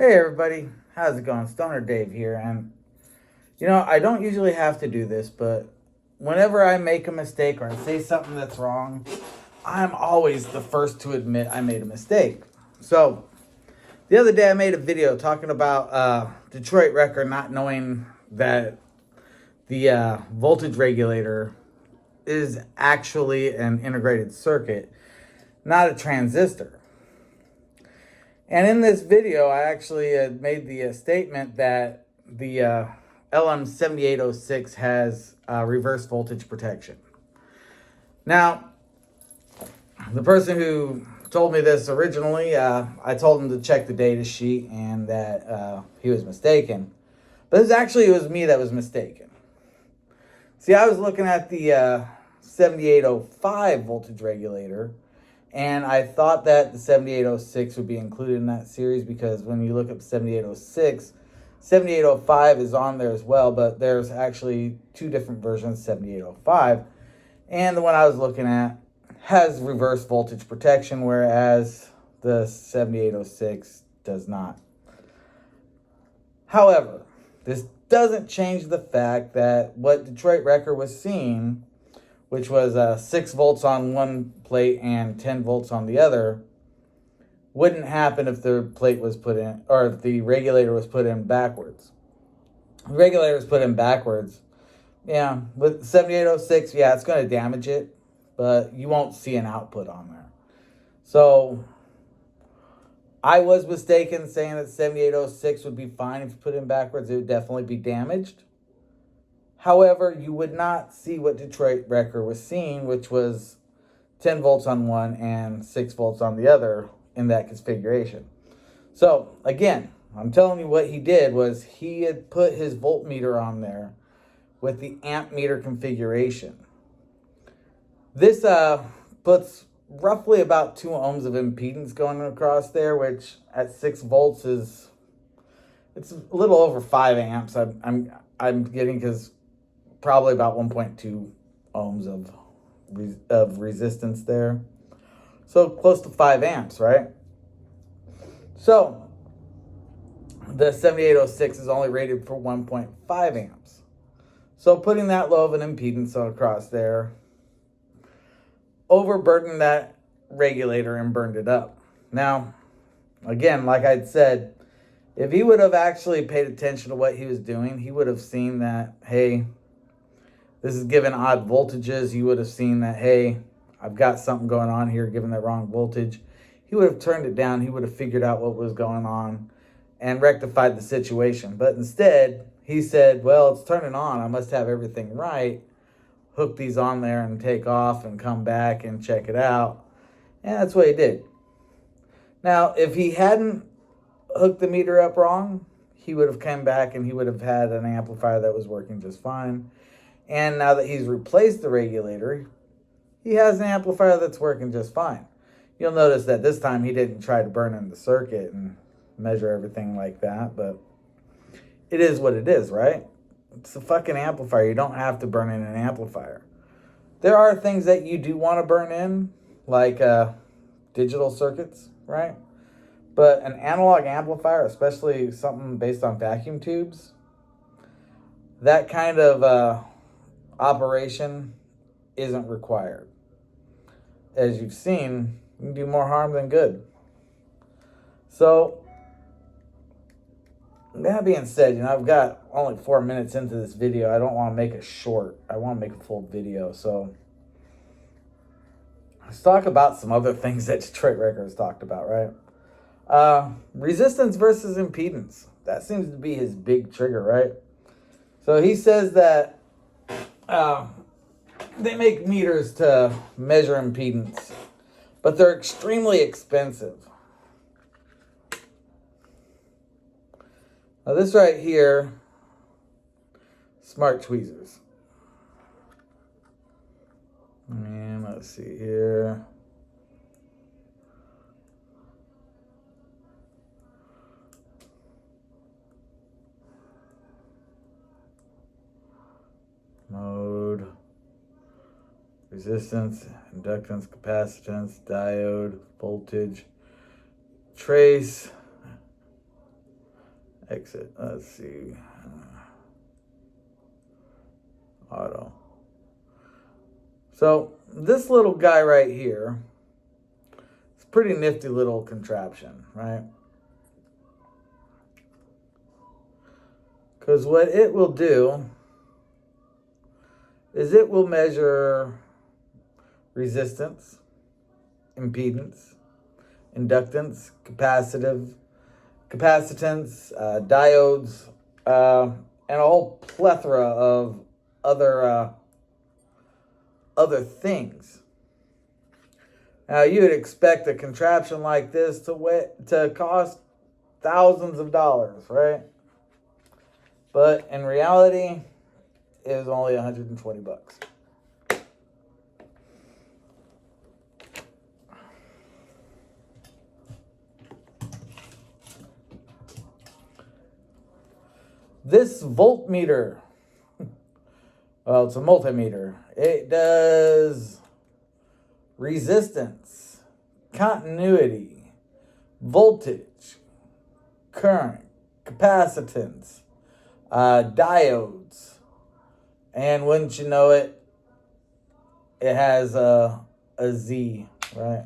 Hey everybody, how's it going? Stoner Dave here, and I don't usually have to do this, but whenever I make a mistake or I say something that's wrong, I'm always the first to admit I made a mistake. So, the other day I made a video talking about Detroit Wrecker not knowing that the voltage regulator is actually an integrated circuit, not a transistor. And in this video, I actually made the statement that the LM7806 has reverse voltage protection. Now, the person who told me this originally, I told him to check the data sheet and that he was mistaken. But it was me that was mistaken. See, I was looking at the 7805 voltage regulator, and I thought that the 7806 would be included in that series because when you look up 7806, 7805 is on there as well, but there's actually two different versions of 7805. And the one I was looking at has reverse voltage protection, whereas the 7806 does not. However, this doesn't change the fact that what Detroit Wrecker was seeing, which was 6 volts on one plate and 10 volts on the other, wouldn't happen if the plate was put in, or if the regulator was put in backwards. The regulator was put in backwards. Yeah, with 7806, yeah, it's going to damage it, but you won't see an output on there. So I was mistaken saying that 7806 would be fine if you put it in backwards. It would definitely be damaged. However, you would not see what Detroit Wrecker was seeing, which was 10 volts on one and 6 volts on the other in that configuration. So, again, I'm telling you what he did was he had put his voltmeter on there with the amp meter configuration. This puts roughly about 2 ohms of impedance going across there, which at 6 volts it's a little over 5 amps. I'm getting, because probably about 1.2 ohms of resistance there. So close to 5 amps, right? So the 7806 is only rated for 1.5 amps. So putting that low of an impedance across there overburdened that regulator and burned it up. Now, again, like I'd said, if he would have actually paid attention to what he was doing, he would have seen that, hey, this is given odd voltages. He would have seen that, hey, I've got something going on here given the wrong voltage. He would have turned it down. He would have figured out what was going on and rectified the situation. But instead, he said, well, it's turning on. I must have everything right. Hook these on there and take off and come back and check it out. And that's what he did. Now, if he hadn't hooked the meter up wrong, he would have come back and he would have had an amplifier that was working just fine. And now that he's replaced the regulator, he has an amplifier that's working just fine. You'll notice that this time he didn't try to burn in the circuit and measure everything like that, but it is what it is, right? It's a fucking amplifier. You don't have to burn in an amplifier. There are things that you do want to burn in, like digital circuits, right? But an analog amplifier, especially something based on vacuum tubes, that kind of operation isn't required. As you've seen, you can do more harm than good. So, that being said, I've got only 4 minutes into this video. I don't want to make it short. I want to make a full video. So, let's talk about some other things that Detroit Wrecker has talked about, right? Resistance versus impedance. That seems to be his big trigger, right? So, he says that they make meters to measure impedance, but they're extremely expensive. Now this right here, smart tweezers. And let's see here. Mode, resistance, inductance, capacitance, diode, voltage, trace, exit. Let's see. Auto. So this little guy right here, it's a pretty nifty little contraption, right? Because what it will do is it will measure resistance, impedance, inductance, capacitance, diodes, and a whole plethora of other things. Now, you would expect a contraption like this to cost thousands of dollars, right? But in reality, it was only $120. This voltmeter, well, it's a multimeter. It does resistance, continuity, voltage, current, capacitance, diodes, and wouldn't you know it, it has a Z, right?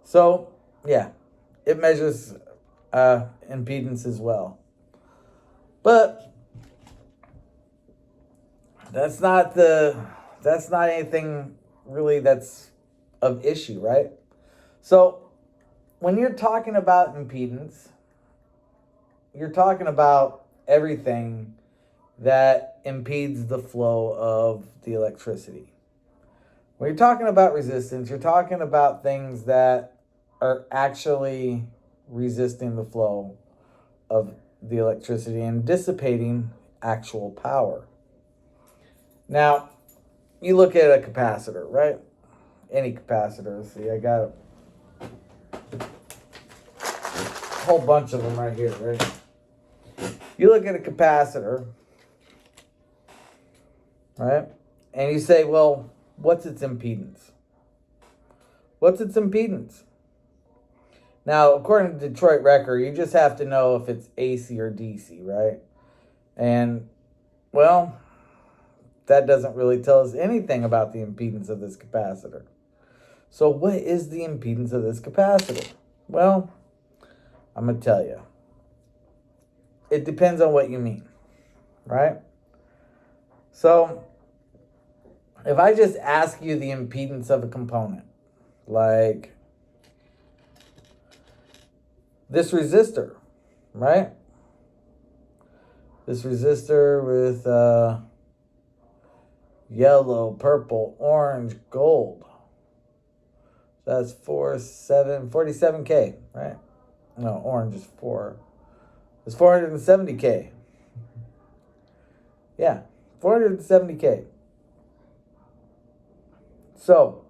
So, yeah, it measures impedance as well. But that's not anything really that's of issue, right? So when you're talking about impedance, you're talking about everything that impedes the flow of the electricity. When you're talking about resistance, you're talking about things that are actually resisting the flow of the electricity and dissipating actual power. Now, you look at a capacitor, right? Any capacitor. See, I got a whole bunch of them right here, right? You look at a capacitor, right? And you say, well, what's its impedance? What's its impedance? Now, according to Detroit Record, you just have to know if it's AC or DC, right? And, well, that doesn't really tell us anything about the impedance of this capacitor. So what is the impedance of this capacitor? Well, I'm going to tell you. It depends on what you mean, right? So if I just ask you the impedance of a component, like this resistor, right? This resistor with yellow, purple, orange, gold. That's 47K, right? No, orange is 4. It's 470K. Yeah, 470K. So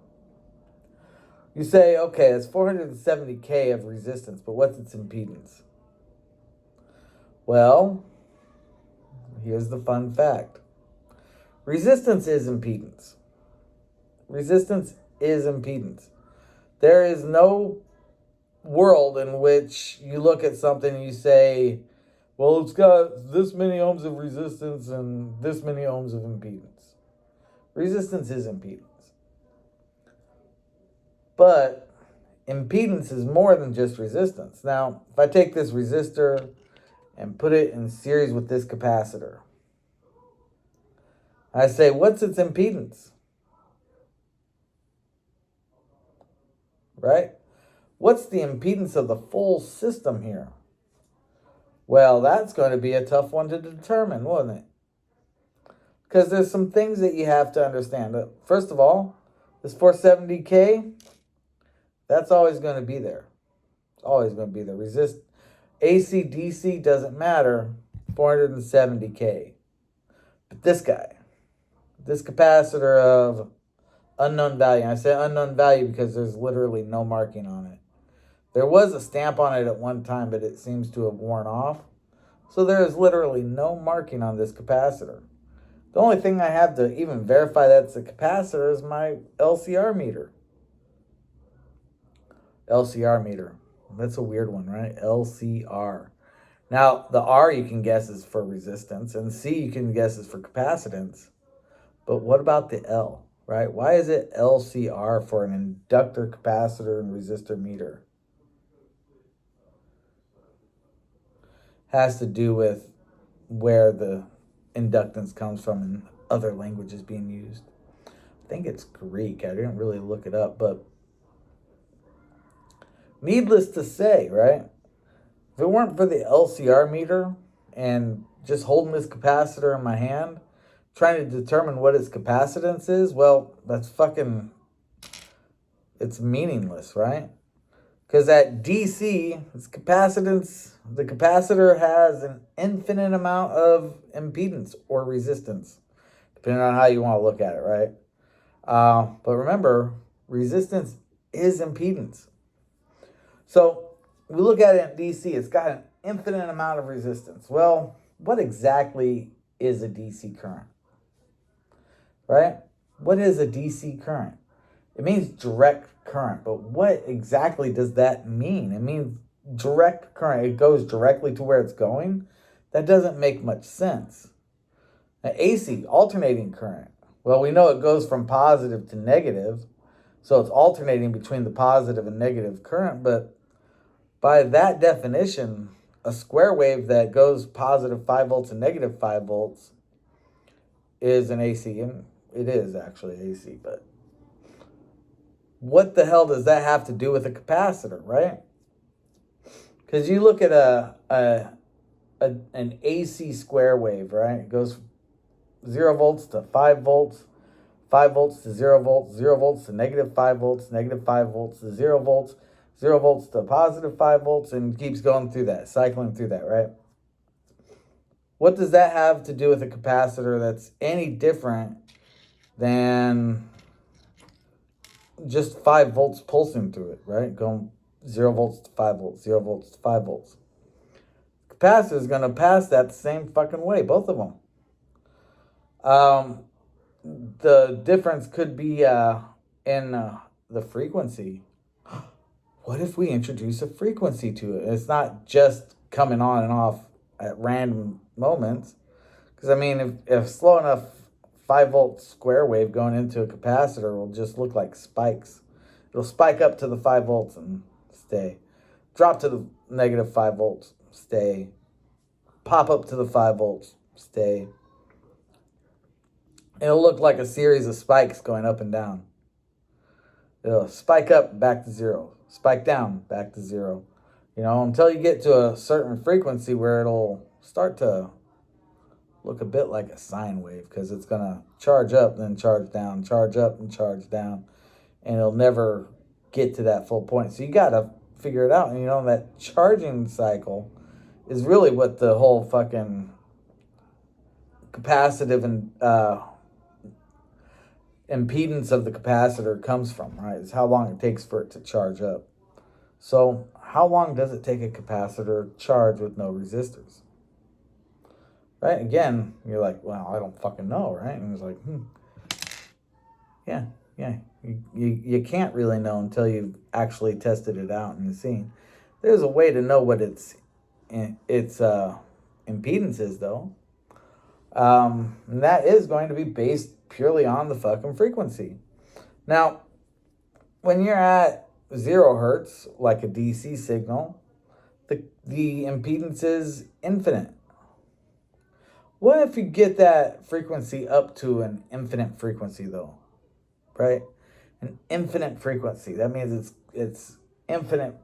you say, okay, it's 470K of resistance, but what's its impedance? Well, here's the fun fact. Resistance is impedance. Resistance is impedance. There is no world in which you look at something and you say, well, it's got this many ohms of resistance and this many ohms of impedance. Resistance is impedance. But impedance is more than just resistance. Now, if I take this resistor and put it in series with this capacitor, I say, what's its impedance? Right? What's the impedance of the full system here? Well, that's going to be a tough one to determine, won't it? Because there's some things that you have to understand. First of all, this 470K, that's always going to be there. It's always going to be there. AC, DC doesn't matter. 470K. But this guy, this capacitor of unknown value. And I say unknown value because there's literally no marking on it. There was a stamp on it at one time, but it seems to have worn off. So there is literally no marking on this capacitor. The only thing I have to even verify that's a capacitor is my LCR meter. LCR meter. That's a weird one, right? LCR. Now, the R you can guess is for resistance, and C you can guess is for capacitance. But what about the L, right? Why is it LCR for an inductor, capacitor, and resistor meter? Has to do with where the inductance comes from in other languages being used. I think it's Greek. I didn't really look it up, but needless to say, right? If it weren't for the LCR meter and just holding this capacitor in my hand, trying to determine what its capacitance is, well, that's fucking, it's meaningless, right? Because at DC, its capacitance, the capacitor has an infinite amount of impedance or resistance, depending on how you want to look at it, right? But remember, resistance is impedance. So we look at it in DC, it's got an infinite amount of resistance. Well, what exactly is a DC current? Right? What is a DC current? It means direct current, but what exactly does that mean? It means direct current. It goes directly to where it's going. That doesn't make much sense. Now, AC, alternating current. Well, we know it goes from positive to negative, so it's alternating between the positive and negative current, but by that definition, a square wave that goes positive 5 volts and negative 5 volts is an AC, and it is actually AC, but what the hell does that have to do with a capacitor, right? Because you look at an AC square wave, right? It goes 0 volts to 5 volts, 5 volts to 0 volts, 0 volts to negative 5 volts, negative 5 volts to 0 volts, 0 volts to positive 5 volts, and keeps going through that, cycling through that, right? What does that have to do with a capacitor that's any different than just 5 volts pulsing through it, right? Going 0 volts to 5 volts, 0 volts to 5 volts. Capacitor is going to pass that same fucking way, both of them. The difference could be in the frequency. What if we introduce a frequency to it? It's not just coming on and off at random moments. Because, I mean, if slow enough 5 volt square wave going into a capacitor will just look like spikes. It'll spike up to the 5 volts and stay. Drop to the negative 5 volts, stay. Pop up to the 5 volts, stay. It'll look like a series of spikes going up and down. It'll spike up, back to 0. Spike down, back to 0. You know, until you get to a certain frequency where it'll start to look a bit like a sine wave, because it's going to charge up, then charge down, charge up, and charge down. And it'll never get to that full point. So you got to figure it out. And, you know, that charging cycle is really what the whole fucking capacitive and impedance of the capacitor comes from, right? It's how long it takes for it to charge up. So how long does it take a capacitor to charge with no resistors? Right? Again, you're like, well, I don't fucking know, right? And it's like, yeah. You can't really know until you've actually tested it out and seen. There's a way to know what its impedance is, though. And that is going to be based purely on the fucking frequency. Now, when you're at 0 hertz, like a DC signal, the impedance is infinite. What if you get that frequency up to an infinite frequency, though? Right? An infinite frequency. That means it's infinite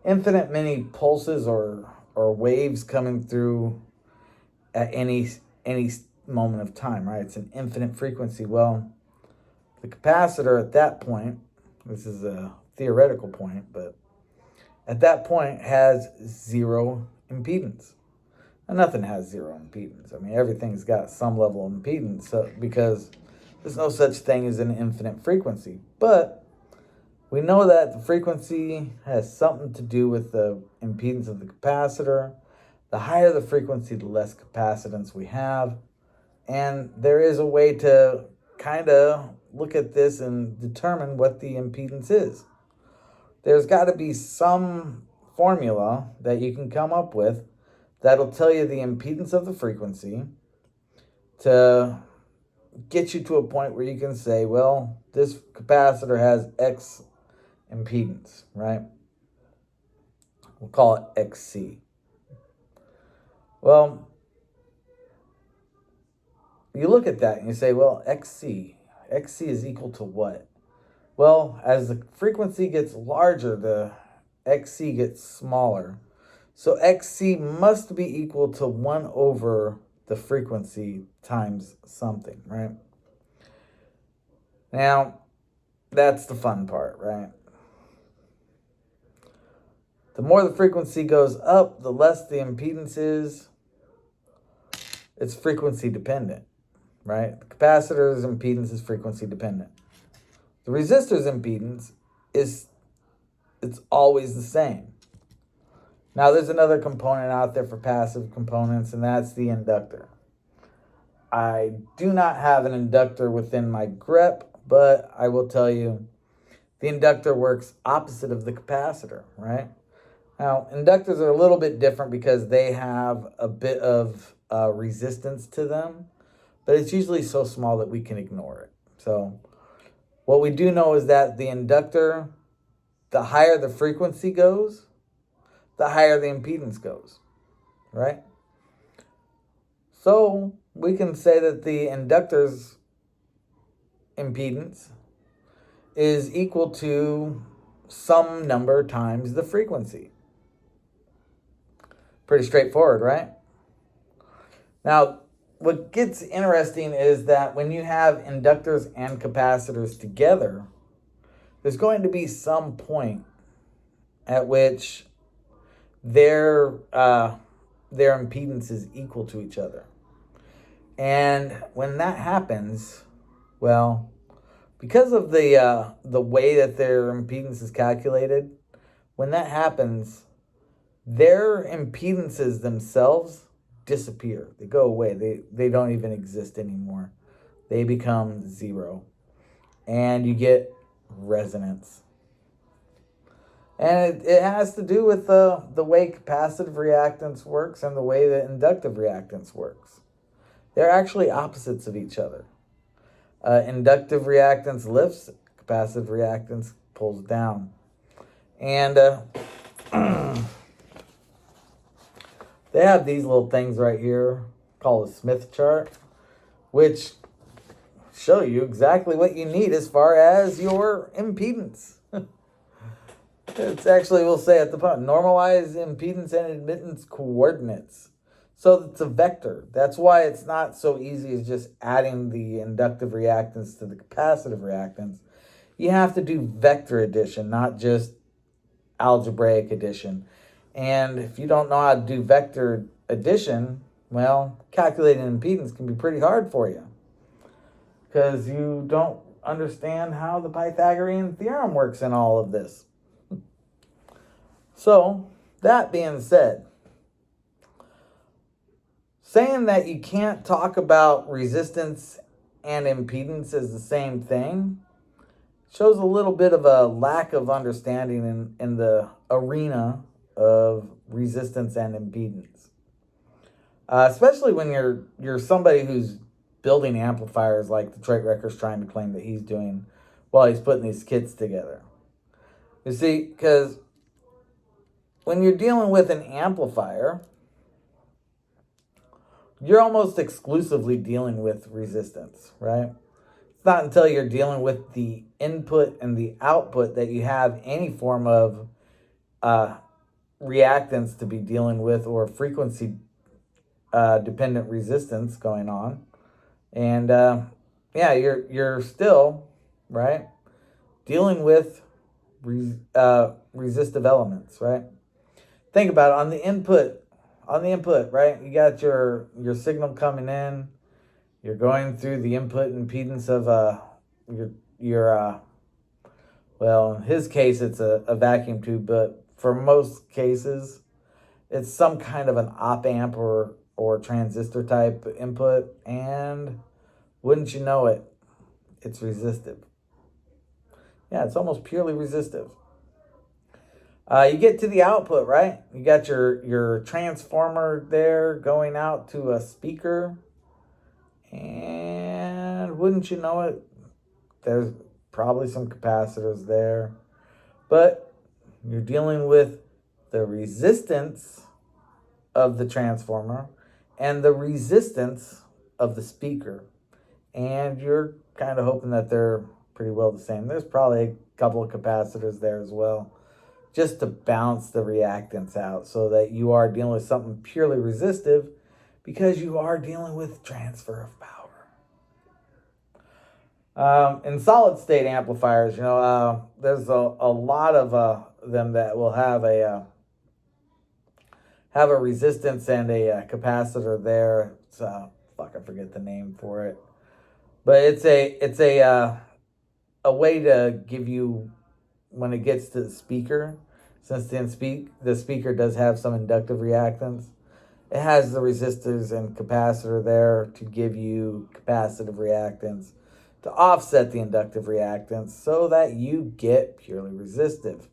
many pulses or waves coming through at any moment of time, right? It's an infinite frequency. Well, the capacitor at that point, this is a theoretical point, but at that point has 0 impedance. And nothing has 0 impedance. I mean, everything's got some level of impedance, so, because there's no such thing as an infinite frequency. But we know that the frequency has something to do with the impedance of the capacitor. The higher the frequency, the less capacitance we have. And there is a way to kind of look at this and determine what the impedance is. there's got to be some formula that you can come up with that'll tell you the impedance of the frequency to get you to a point where you can say, well, this capacitor has X impedance, right? We'll call it XC. Well, you look at that and you say, well, XC is equal to what? Well, as the frequency gets larger, the XC gets smaller. So XC must be equal to 1 over the frequency times something, right? Now, that's the fun part, right? The more the frequency goes up, the less the impedance is. It's frequency dependent, right? The capacitor's impedance is frequency dependent. The resistor's impedance it's always the same. Now, there's another component out there for passive components, and that's the inductor. I do not have an inductor within my grep, but I will tell you the inductor works opposite of the capacitor, right? Now, inductors are a little bit different because they have a bit of resistance to them, but it's usually so small that we can ignore it. So what we do know is that the inductor, the higher the frequency goes, the higher the impedance goes, right? So we can say that the inductor's impedance is equal to some number times the frequency. Pretty straightforward, right? Now, what gets interesting is that when you have inductors and capacitors together, there's going to be some point at which their impedance is equal to each other. And when that happens, well, because of the way that their impedance is calculated, when that happens, their impedances themselves disappear. They go away. They don't even exist anymore. They become zero. And you get resonance. And it has to do with the way capacitive reactance works and the way that inductive reactance works. They're actually opposites of each other. Inductive reactance lifts, capacitive reactance pulls down. And they have these little things right here called a Smith chart, which show you exactly what you need as far as your impedance. It's actually, we'll say at the bottom, normalize impedance and admittance coordinates. So it's a vector. That's why it's not so easy as just adding the inductive reactance to the capacitive reactance. You have to do vector addition, not just algebraic addition. And if you don't know how to do vector addition, well, calculating impedance can be pretty hard for you because you don't understand how the Pythagorean theorem works in all of this. So, that being said, saying that you can't talk about resistance and impedance as the same thing shows a little bit of a lack of understanding in the arena of resistance and impedance. Especially when you're somebody who's building amplifiers like Detroit Record's trying to claim that he's doing while he's putting these kits together. You see, because when you're dealing with an amplifier, you're almost exclusively dealing with resistance, right? It's not until you're dealing with the input and the output that you have any form of reactance to be dealing with or frequency dependent resistance going on. And you're still, right, dealing with resistive elements, right? Think about it. On the input, right? You got your signal coming in. You're going through the input impedance of well, in his case, it's a vacuum tube, but for most cases, it's some kind of an op amp or transistor type input, and wouldn't you know it, it's resistive. Yeah, it's almost purely resistive. You get to the output, right? You got your transformer there going out to a speaker. And wouldn't you know it, there's probably some capacitors there. But you're dealing with the resistance of the transformer and the resistance of the speaker. And you're kind of hoping that they're pretty well the same. There's probably a couple of capacitors there as well, just to balance the reactance out so that you are dealing with something purely resistive because you are dealing with transfer of power. In solid state amplifiers, there's a lot of them that will have a resistance and a capacitor there. It's fuck, I forget the name for it, but it's a way to give you, when it gets to the speaker, since the speaker does have some inductive reactance, it has the resistors and capacitor there to give you capacitive reactance to offset the inductive reactance so that you get purely resistive.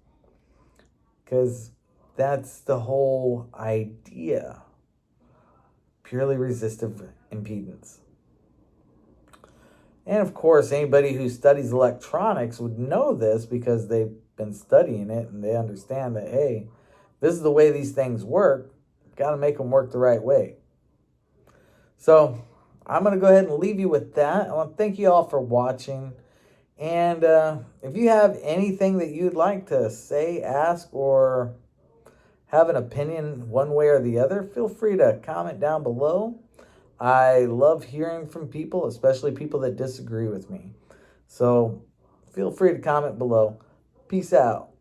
Because that's the whole idea. Purely resistive impedance. And of course, anybody who studies electronics would know this because they've been studying it and they understand that, hey, this is the way these things work. Got to make them work the right way. So I'm going to go ahead and leave you with that. I want to thank you all for watching. And if you have anything that you'd like to say, ask, or have an opinion one way or the other, feel free to comment down below. I love hearing from people, especially people that disagree with me. So feel free to comment below. Peace out.